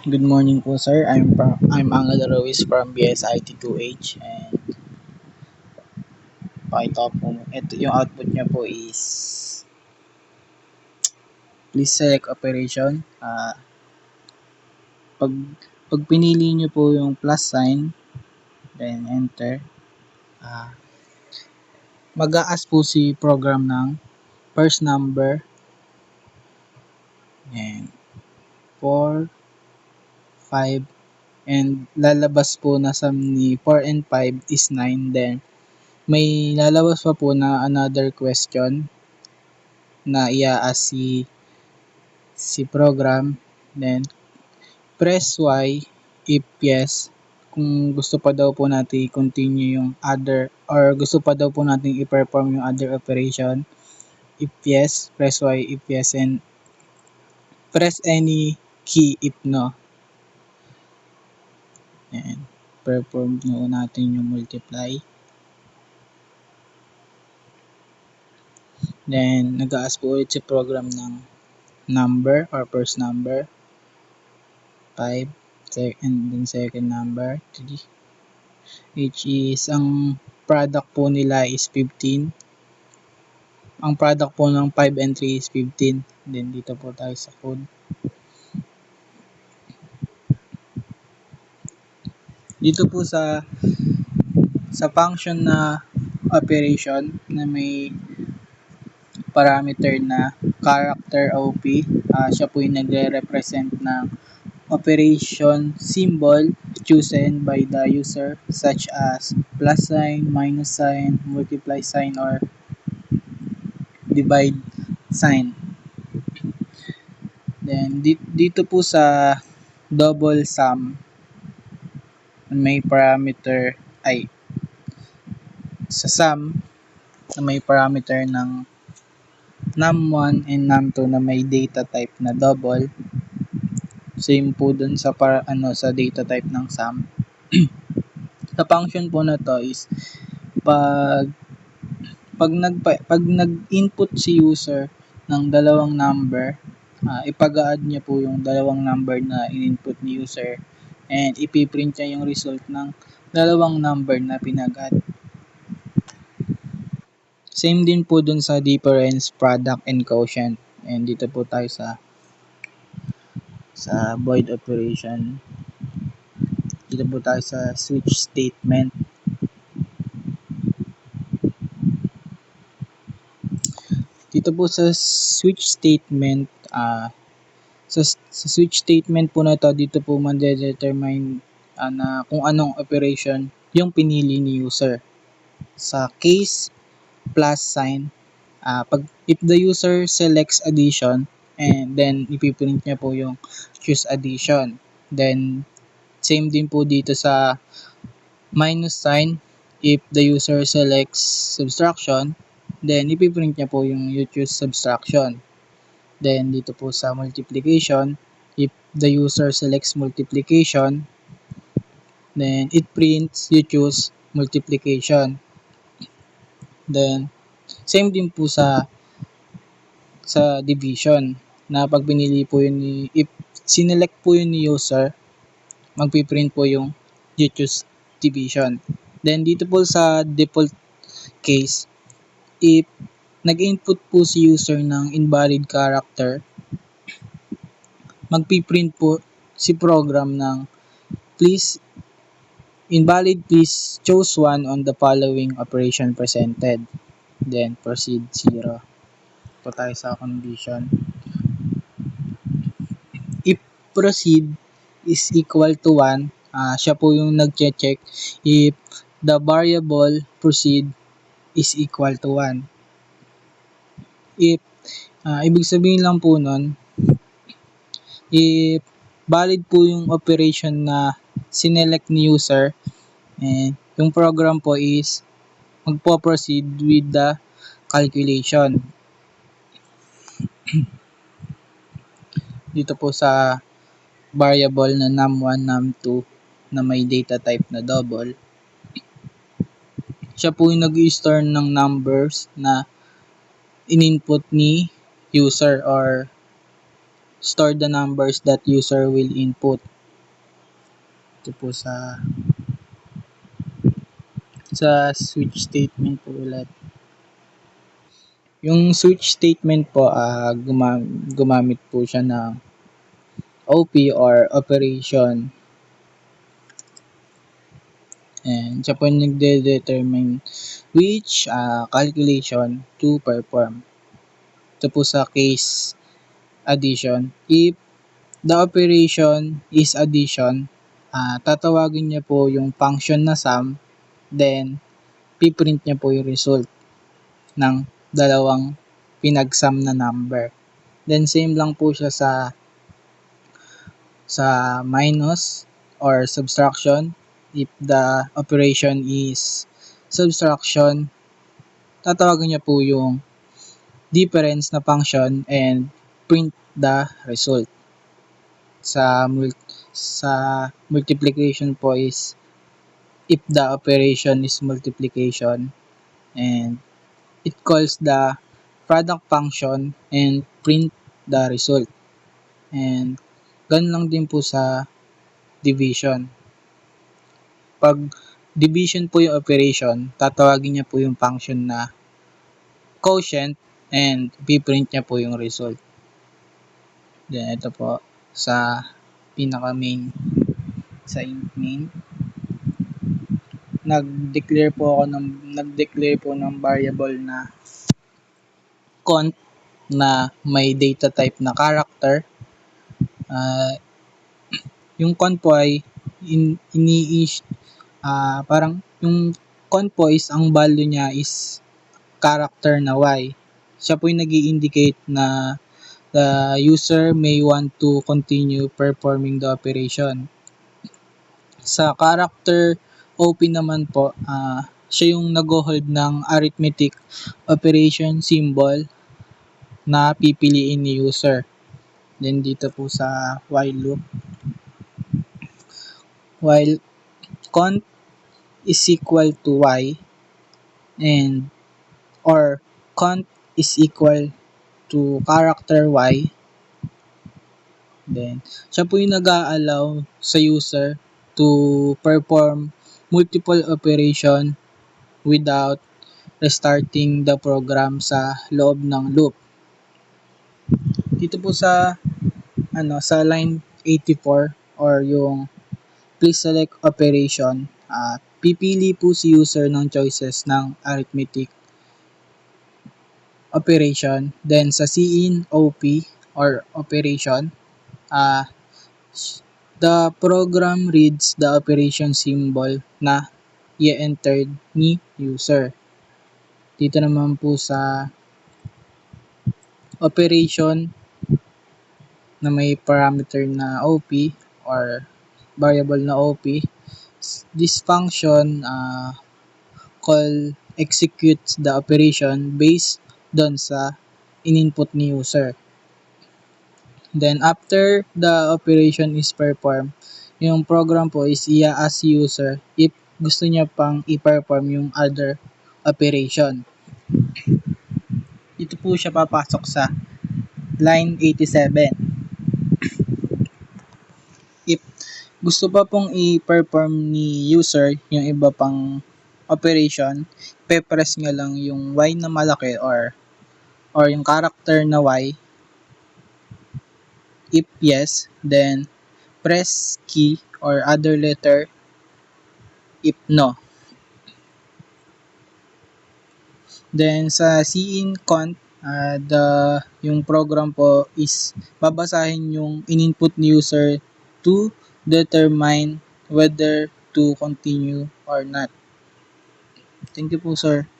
Good morning po sir. I'm Angel Ruiz from BSIT2H and ito yung output niya po is please select operation. Pag pag pinili niyo po yung plus sign, then enter. Ah, Mag-a-ask po si program ng first number and 4, 5 and lalabas po na sum ni 4 and 5 is 9. Then may lalabas pa po na another question na i-ask si program. Then press Y if yes, kung gusto pa daw po natin i-continue yung other or gusto pa daw po natin i-perform yung other operation. If yes, press Y if yes, and press any key if no. And perform nyo natin yung multiply. Then nag-ask po ulit si program ng number or first number 5, and then second number 3, which is ang product po nila is 15. Ang product po ng 5 and 3 is 15. Then dito po tayo sa code. Dito po sa function na operation na may parameter na character OP, siya po yung nagre-represent ng operation symbol chosen by the user such as plus sign, minus sign, multiply sign, or divide sign. Then dito po sa double sum may parameter sa sum na may parameter ng num1 and num2 na may data type na double. Same po dun sa data type ng sum. Sa function po na to is pag nag-input si user ng dalawang number, ipag-add niya po yung dalawang number na in-input ni user and ipiprint niya yung result ng dalawang number na pinag-add. Same din po dun sa difference, product, and quotient. And dito po tayo sa void operation. Dito po tayo sa switch statement. Dito po sa switch statement, sa switch statement po na to, dito po man-determine na kung anong operation yung pinili ni user. Sa case plus sign, if the user selects addition, and then ipiprint niya po yung choose addition. Then same din po dito sa minus sign, if the user selects subtraction, then ipiprint niya po yung you choose subtraction. Then dito po sa multiplication, if the user selects multiplication, then it prints you choose multiplication. Then same din po sa division, na pag pinili po yun if sinelect po yun ni user, magpiprint po yung you choose division. Then dito po sa default case, if nag-input po si user ng invalid character, magpiprint po si program ng please choose one on the following operation presented. Then proceed 0. Po tayo sa condition. If proceed is equal to 1, siya po yung nag-check if the variable proceed is equal to 1. If ibig sabihin lang po nun, if valid po yung operation na sinelect ni user, and yung program po is magpo-proceed with the calculation. Dito po sa variable na num1, num2 na may data type na double, siya po yung nag-i-store ng numbers na in-input ni user or store the numbers that user will input. Ito po sa switch statement po ulit. Yung switch statement po, gumamit po siya ng OP or operation, and siya po nagde-determine which calculation to perform. Ito po sa case addition. If the operation is addition, tatawagin niya po yung function na sum, then piprint niya po yung result ng dalawang pinag-sum na number. Then same lang po siya sa minus or subtraction. If the operation is subtraction, tatawagin niya po yung difference na function and print the result. Sa multiplication po is if the operation is multiplication, and it calls the product function and print the result. And ganun lang din po sa division. Pag division po yung operation, tatawagin niya po yung function na quotient and piprint niya po yung result. Then ito po sa pinaka main, sa int main, nag-declare po ng variable na cont na may data type na character. Yung cont po ay parang yung cont po is ang value niya is character na y. Siya po yung nag-i-indicate na the user may want to continue performing the operation. Sa character OP naman po, siya yung nag-hold ng arithmetic operation symbol na pipiliin ni user. Then dito po sa while loop, while cont is equal to y and or cont is equal to character y, then siya po yung nag-a-allow sa user to perform multiple operation without restarting the program sa loob ng loop. Dito po sa line 84 or yung please select operation, pipili po si user ng choices ng arithmetic operation. Then sa cin OP or operation, the program reads the operation symbol na i-entered ni user. Dito naman po sa operation na may parameter na OP or variable na OP, this function executes the operation based doon sa in-input ni user. Then after the operation is performed, yung program po is i-ask user if gusto niya pang i-perform yung other operation. Ito po siya papasok sa line 87. If gusto pa pong i-perform ni user yung iba pang operation, pe-press nga lang yung y na malaki or yung character na y. If yes, then press key or other letter if no. Then sa cin cont, yung program po is babasahin yung in-input ni user to determine whether to continue or not. Thank you po, sir.